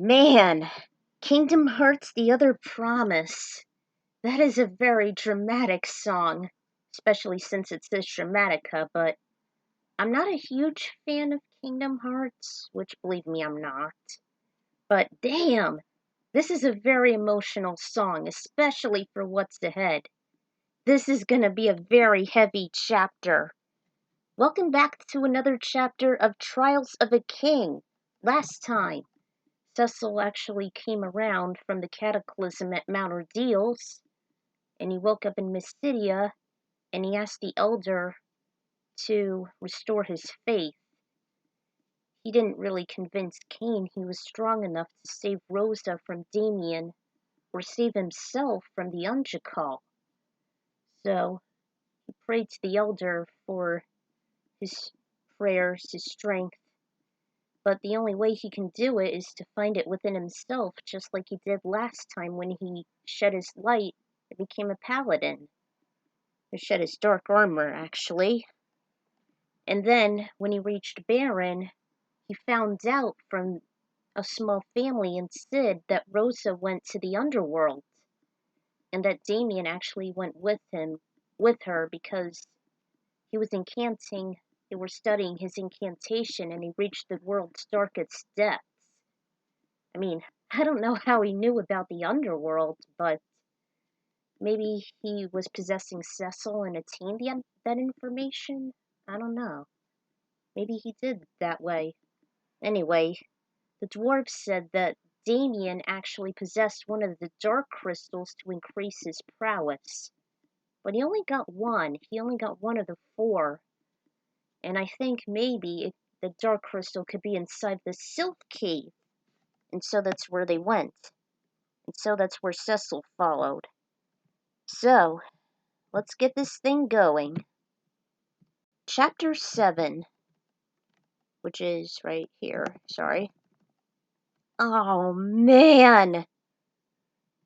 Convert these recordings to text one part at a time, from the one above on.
Man, Kingdom Hearts The Other Promise. That is a very dramatic song, especially since it says Dramatica, but I'm not a huge fan of Kingdom Hearts, which believe me, I'm not. But damn, this is a very emotional song, especially for what's ahead. This is gonna be a very heavy chapter. Welcome back to another chapter of Trials of a King. Last time, Cecil actually came around from the cataclysm at Mount Ordeals, and he woke up in Mystidia, and he asked the Elder to restore his faith. He didn't really convince Cain he was strong enough to save Rosa from Damien, or save himself from the Unjakal. So, he prayed to the Elder for his prayers, his strength, but the only way he can do it is to find it within himself, just like he did last time when he shed his light and became a paladin. Or shed his dark armor, actually. And then, when he reached Baron, he found out from a small family in Sid that Rosa went to the Underworld, and that Damien actually went with her because he was incanting, they were studying his incantation, and he reached the world's darkest depths. I mean, I don't know how he knew about the Underworld, but maybe he was possessing Cecil and attained that information? I don't know. Maybe he did that way. Anyway, the dwarves said that Damien actually possessed one of the dark crystals to increase his prowess. But he only got one. He only got one of the four. And I think maybe the dark crystal could be inside the Sylph Cave. And so that's where they went. And so that's where Cecil followed. So, let's get this thing going. Chapter 7, which is right here. Sorry. Oh, man!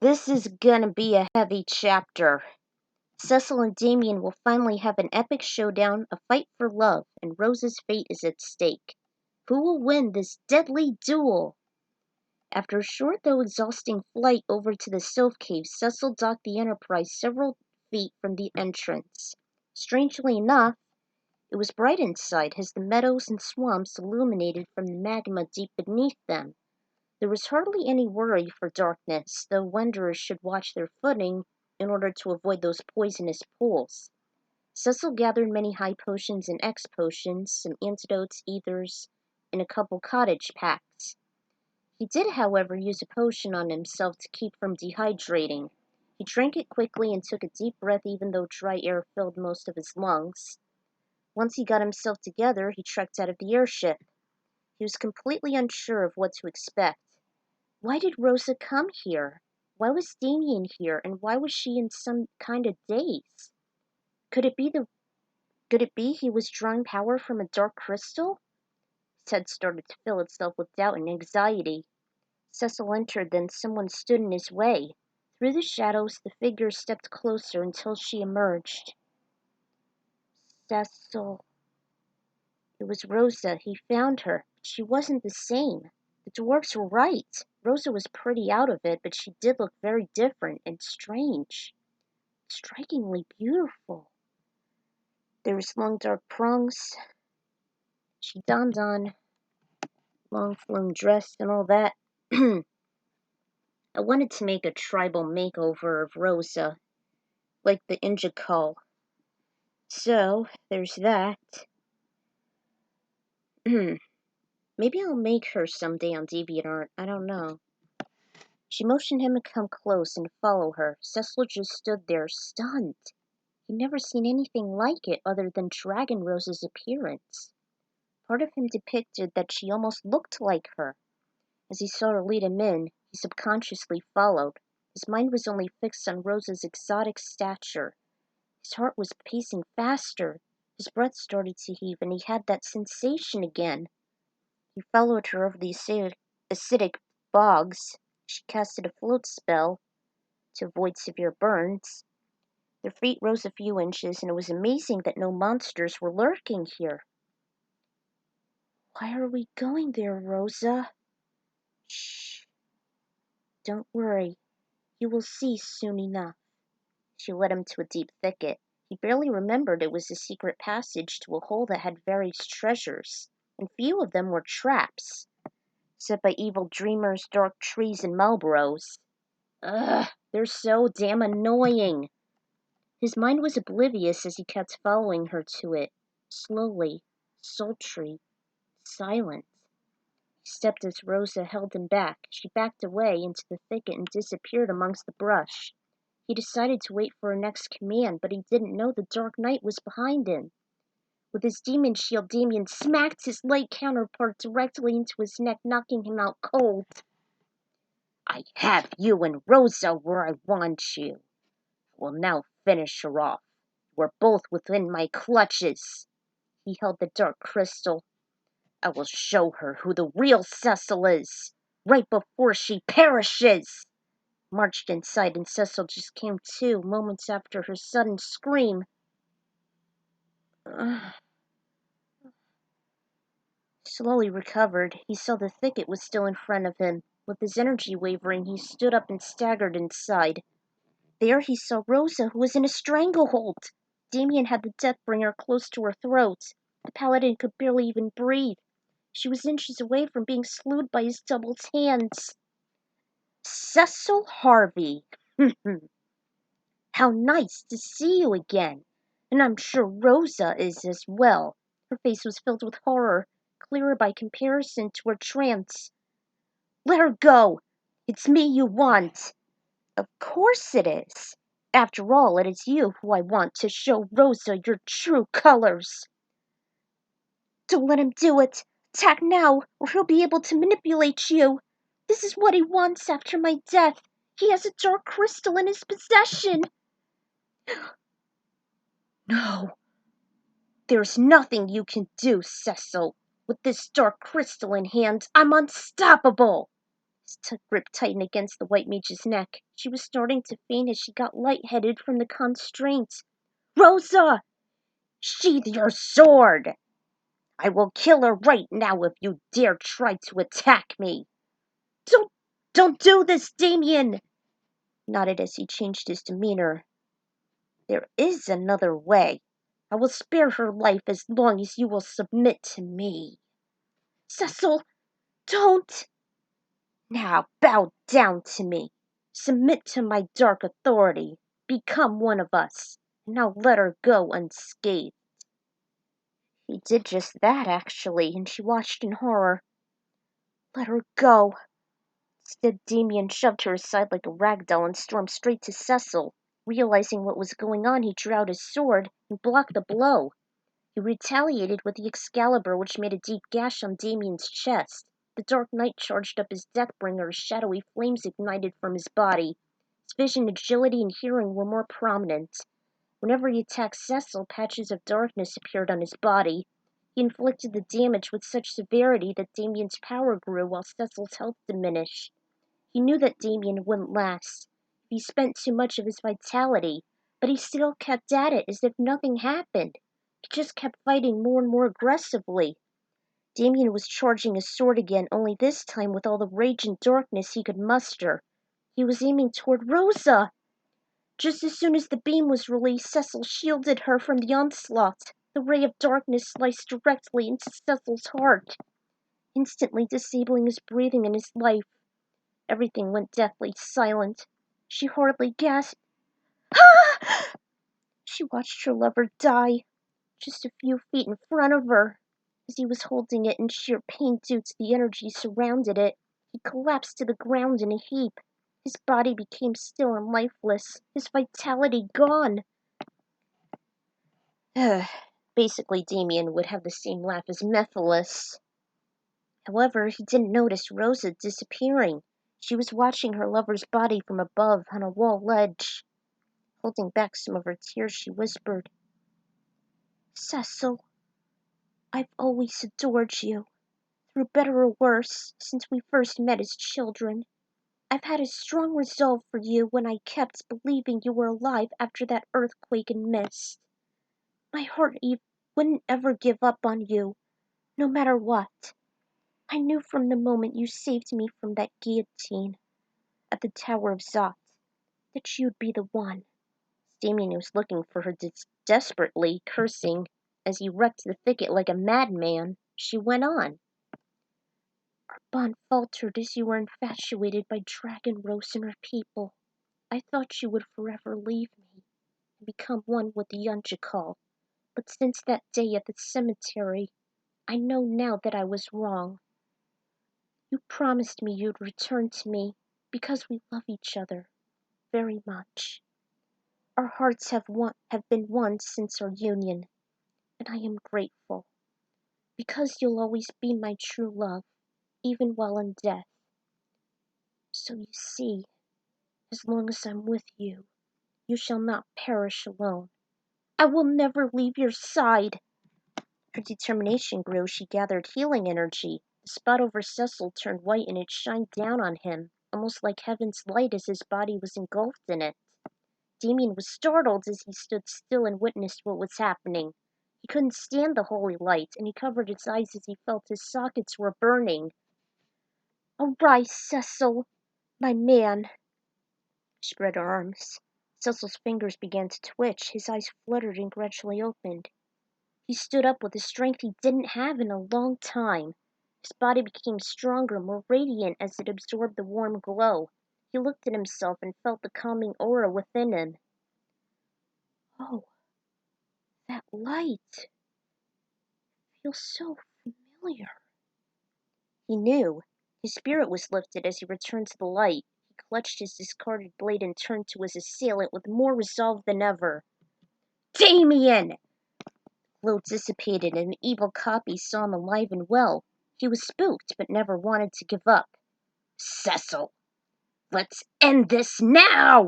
This is gonna be a heavy chapter. Cecil and Damien will finally have an epic showdown, a fight for love, and Rosa's fate is at stake. Who will win this deadly duel? After a short though exhausting flight over to the Sylph Cave, Cecil docked the Enterprise several feet from the entrance. Strangely enough, it was bright inside as the meadows and swamps illuminated from the magma deep beneath them. There was hardly any worry for darkness, though wanderers should watch their footing in order to avoid those poisonous pools. Cecil gathered many high potions and X potions, some antidotes, ethers, and a couple cottage packs. He did, however, use a potion on himself to keep from dehydrating. He drank it quickly and took a deep breath even though dry air filled most of his lungs. Once he got himself together, he trekked out of the airship. He was completely unsure of what to expect. Why did Rosa come here? Why was Damien here, and why was she in some kind of daze? Could it be he was drawing power from a dark crystal? His head started to fill itself with doubt and anxiety. Cecil entered, then someone stood in his way. Through the shadows, the figure stepped closer until she emerged. Cecil. It was Rosa. He found her. She wasn't the same. The dwarfs were right. Rosa was pretty out of it, but she did look very different and strange. Strikingly beautiful. There was long dark prongs. She donned on long flowing dress and all that. I wanted to make a tribal makeover of Rosa, like the Injakal. So, there's that. Maybe I'll make her someday on DeviantArt, I don't know. She motioned him to come close and follow her. Cecil just stood there, stunned. He'd never seen anything like it other than Dragon Rose's appearance. Part of him depicted that she almost looked like her. As he saw her lead him in, he subconsciously followed. His mind was only fixed on Rosa's exotic stature. His heart was pacing faster. His breath started to heave, and he had that sensation again. He followed her over the acidic bogs. She casted a float spell to avoid severe burns. Their feet rose a few inches, and it was amazing that no monsters were lurking here. Why are we going there, Rosa? Shh. Don't worry. You will see soon enough. She led him to a deep thicket. He barely remembered it was a secret passage to a hole that had various treasures, and few of them were traps, set by evil dreamers, dark trees, and Marlboros. Ugh, they're so damn annoying. His mind was oblivious as he kept following her to it, slowly, sultry, silent. He stepped as Rosa held him back. She backed away into the thicket and disappeared amongst the brush. He decided to wait for her next command, but he didn't know the Dark Knight was behind him. With his demon shield, Damien smacked his light counterpart directly into his neck, knocking him out cold. I have you and Rosa where I want you. I will now finish her off. We're both within my clutches. He held the dark crystal. I will show her who the real Cecil is, right before she perishes. Marched inside, and Cecil just came to, moments after her sudden scream. Slowly recovered, he saw the thicket was still in front of him. With his energy wavering, he stood up and staggered inside. There he saw Rosa, who was in a stranglehold. Damien had the Deathbringer close to her throat. The Paladin could barely even breathe. She was inches away from being slewed by his double's hands. Cecil Harvey. How nice to see you again. And I'm sure Rosa is as well. Her face was filled with horror, clearer by comparison to her trance. Let her go. It's me you want. Of course it is. After all, it is you who I want to show Rosa your true colors. Don't let him do it. Attack now, or he'll be able to manipulate you. This is what he wants after my death. He has a dark crystal in his possession. No. There's nothing you can do, Cecil. With this dark crystal in hand, I'm unstoppable. His grip tightened against the white mage's neck. She was starting to faint as she got lightheaded from the constraint. Rosa! Sheathe your sword! I will kill her right now if you dare try to attack me. Don't do this, Damien! Nodded as he changed his demeanor. There is another way. I will spare her life as long as you will submit to me. Cecil, don't! Now bow down to me. Submit to my dark authority. Become one of us. And now let her go unscathed. He did just that, actually, and she watched in horror. Let her go. Instead, Damien shoved her aside like a rag doll and stormed straight to Cecil. Realizing what was going on, he drew out his sword and blocked the blow. He retaliated with the Excalibur, which made a deep gash on Damien's chest. The Dark Knight charged up his Deathbringer as shadowy flames ignited from his body. His vision, agility, and hearing were more prominent. Whenever he attacked Cecil, patches of darkness appeared on his body. He inflicted the damage with such severity that Damien's power grew while Cecil's health diminished. He knew that Damien wouldn't last. He spent too much of his vitality, but he still kept at it as if nothing happened. He just kept fighting more and more aggressively. Damien was charging his sword again, only this time with all the rage and darkness he could muster. He was aiming toward Rosa! Just as soon as the beam was released, Cecil shielded her from the onslaught. The ray of darkness sliced directly into Cecil's heart, instantly disabling his breathing and his life. Everything went deathly silent. She hardly gasped. Ah! She watched her lover die, just a few feet in front of her. As he was holding it in sheer pain due to the energy surrounded it, he collapsed to the ground in a heap. His body became still and lifeless, his vitality gone. Basically, Damien would have the same laugh as Mephiles. However, he didn't notice Rosa disappearing. She was watching her lover's body from above on a wall ledge. Holding back some of her tears, she whispered, Cecil, I've always adored you, through better or worse, since we first met as children. I've had a strong resolve for you when I kept believing you were alive after that earthquake and mist. My heart wouldn't ever give up on you, no matter what. I knew from the moment you saved me from that guillotine. at the Tower of Zot, that she would be the one. Damien was looking for her desperately, cursing as he wrecked the thicket like a madman. She went on. Our bond faltered as you were infatuated by Dragon Rose and her people. I thought you would forever leave me and become one with the Yunjikal. But since that day at the cemetery, I know now that I was wrong. You promised me you'd return to me because we love each other very much. Our hearts have been one since our union, and I am grateful, because you'll always be my true love, even while in death. So you see, as long as I'm with you, you shall not perish alone. I will never leave your side. Her determination grew. She gathered healing energy. The spot over Cecil turned white and it shined down on him, almost like heaven's light as his body was engulfed in it. Damien was startled as he stood still and witnessed what was happening. He couldn't stand the holy light, and he covered his eyes as he felt his sockets were burning. Arise, Cecil, my man. She spread her arms. Cecil's fingers began to twitch. His eyes fluttered and gradually opened. He stood up with a strength he didn't have in a long time. His body became stronger, more radiant as it absorbed the warm glow. He looked at himself and felt the calming aura within him. Oh, that light feels so familiar. He knew. His spirit was lifted as he returned to the light. He clutched his discarded blade and turned to his assailant with more resolve than ever. Damien! Glow dissipated, and the evil copy saw him alive and well. He was spooked, but never wanted to give up. Cecil! Let's end this now!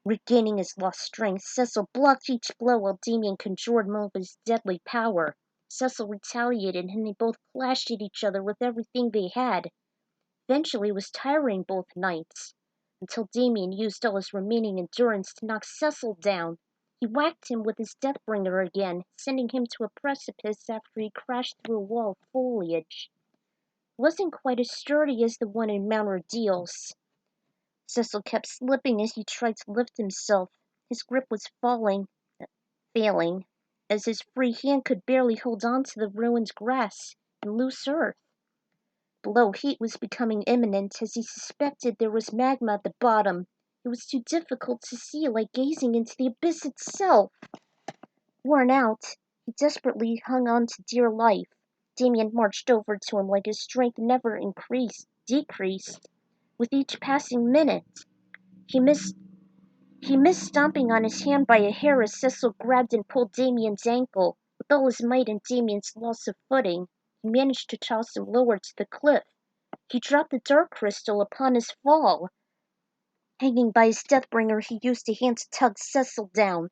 Regaining his lost strength, Cecil blocked each blow while Damien conjured more of his deadly power. Cecil retaliated, and they both clashed at each other with everything they had. Eventually it was tiring both nights, until Damien used all his remaining endurance to knock Cecil down. He whacked him with his Deathbringer again, sending him to a precipice after he crashed through a wall of foliage. It wasn't quite as sturdy as the one in Mount Ordeals. Cecil kept slipping as he tried to lift himself. His grip was failing, as his free hand could barely hold on to the ruined grass and loose earth. Below, heat was becoming imminent, as he suspected there was magma at the bottom. It was too difficult to see, like gazing into the abyss itself. Worn out, he desperately hung on to dear life. Damien marched over to him like his strength never decreased. With each passing minute, he missed stomping on his hand by a hair as Cecil grabbed and pulled Damien's ankle. With all his might and Damien's loss of footing, he managed to toss him lower to the cliff. He dropped the dark crystal upon his fall. Hanging by his Deathbringer, he used a hand to tug Cecil down.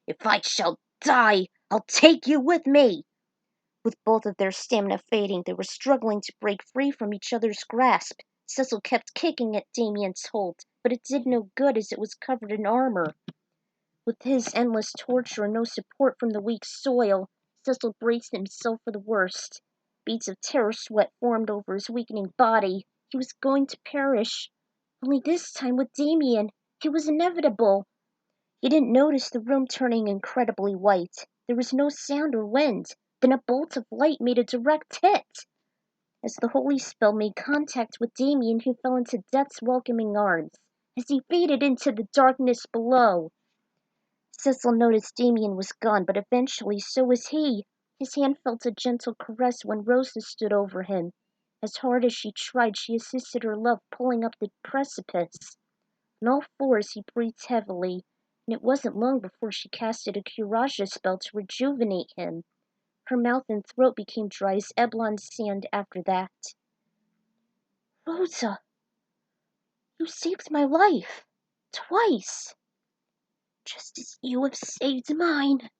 If I shall die, I'll take you with me! With both of their stamina fading, they were struggling to break free from each other's grasp. Cecil kept kicking at Damien's hold, but it did no good as it was covered in armor. With his endless torture and no support from the weak soil, Cecil braced himself for the worst. Beads of terror sweat formed over his weakening body. He was going to perish. Only this time with Damien, it was inevitable. He didn't notice the room turning incredibly white. There was no sound or wind. Then a bolt of light made a direct hit. As the holy spell made contact with Damien, he fell into death's welcoming arms, as he faded into the darkness below. Cecil noticed Damien was gone, but eventually so was he. His hand felt a gentle caress when Rosa stood over him. As hard as she tried, she assisted her love pulling up the precipice. On all fours he breathed heavily, and it wasn't long before she casted a Kuraja spell to rejuvenate him. Her mouth and throat became dry as Eblon's sand after that. Rosa, you saved my life. Twice. Just as you have saved mine,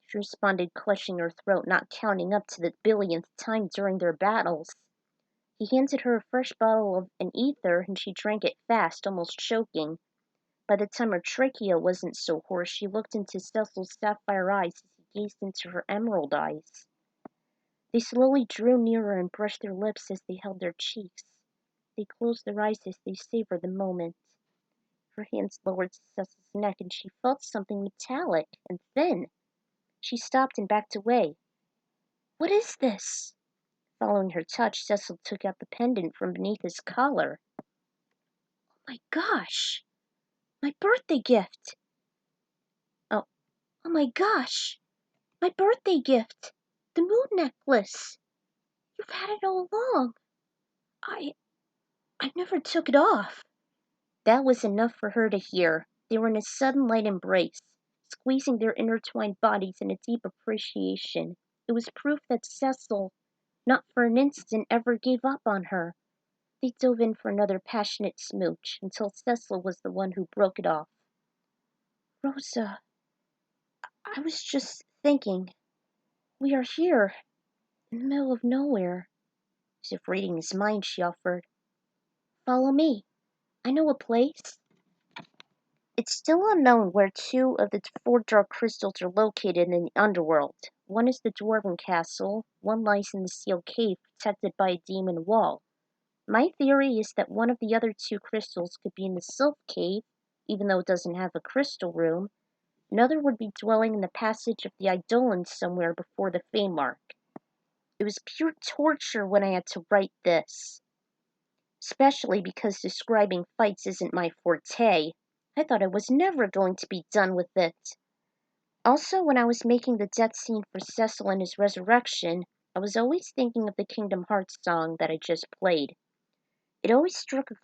she responded, clutching her throat, not counting up to the billionth time during their battles. He handed her a fresh bottle of an ether, and she drank it fast, almost choking. By the time her trachea wasn't so hoarse, she looked into Cecil's sapphire eyes as he gazed into her emerald eyes. They slowly drew nearer and brushed their lips as they held their cheeks. They closed their eyes as they savored the moment. Her hands lowered to Cecil's neck, and she felt something metallic and thin. She stopped and backed away. What is this? Following her touch, Cecil took out the pendant from beneath his collar. Oh my gosh! My birthday gift! Oh my gosh! My birthday gift! The moon necklace! You've had it all along! I never took it off. That was enough for her to hear. They were in a sudden light embrace, squeezing their intertwined bodies in a deep appreciation. It was proof that Cecil, not for an instant, ever gave up on her. They dove in for another passionate smooch, until Cecil was the one who broke it off. Rosa, I was just thinking, we are here, in the middle of nowhere. As if reading his mind, she offered, Follow me. I know a place. It's still unknown where two of the four dark crystals are located in the Underworld. One is the Dwarven Castle, one lies in the Sylph Cave protected by a demon wall. My theory is that one of the other two crystals could be in the Sylph Cave, even though it doesn't have a crystal room. Another would be dwelling in the passage of the Eidolons somewhere before the Feymark. It was pure torture when I had to write this. Especially because describing fights isn't my forte. I thought I was never going to be done with it. Also, when I was making the death scene for Cecil and his resurrection, I was always thinking of the Kingdom Hearts song that I just played. It always struck a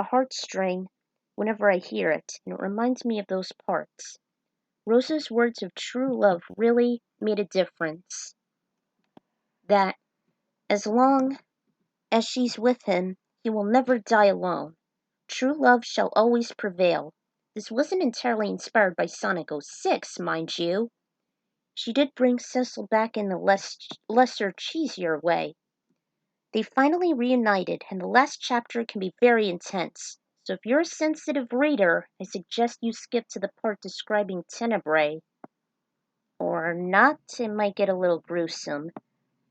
heartstring whenever I hear it, and it reminds me of those parts. Rosa's words of true love really made a difference. That, as long as she's with him, he will never die alone. True love shall always prevail. This wasn't entirely inspired by Sonic 06, mind you. She did bring Cecil back in a lesser, cheesier way. They finally reunited, and the last chapter can be very intense. So if you're a sensitive reader, I suggest you skip to the part describing Tenebrae. Or not, it might get a little gruesome.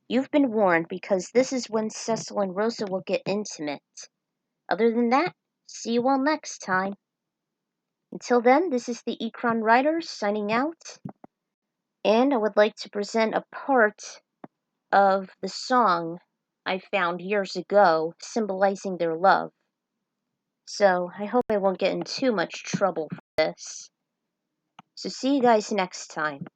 You've been warned, because this is when Cecil and Rosa will get intimate. Other than that, see you all next time. Until then, this is the Ecron Writer signing out, and I would like to present a part of the song I found years ago symbolizing their love. So I hope I won't get in too much trouble for this. So see you guys next time.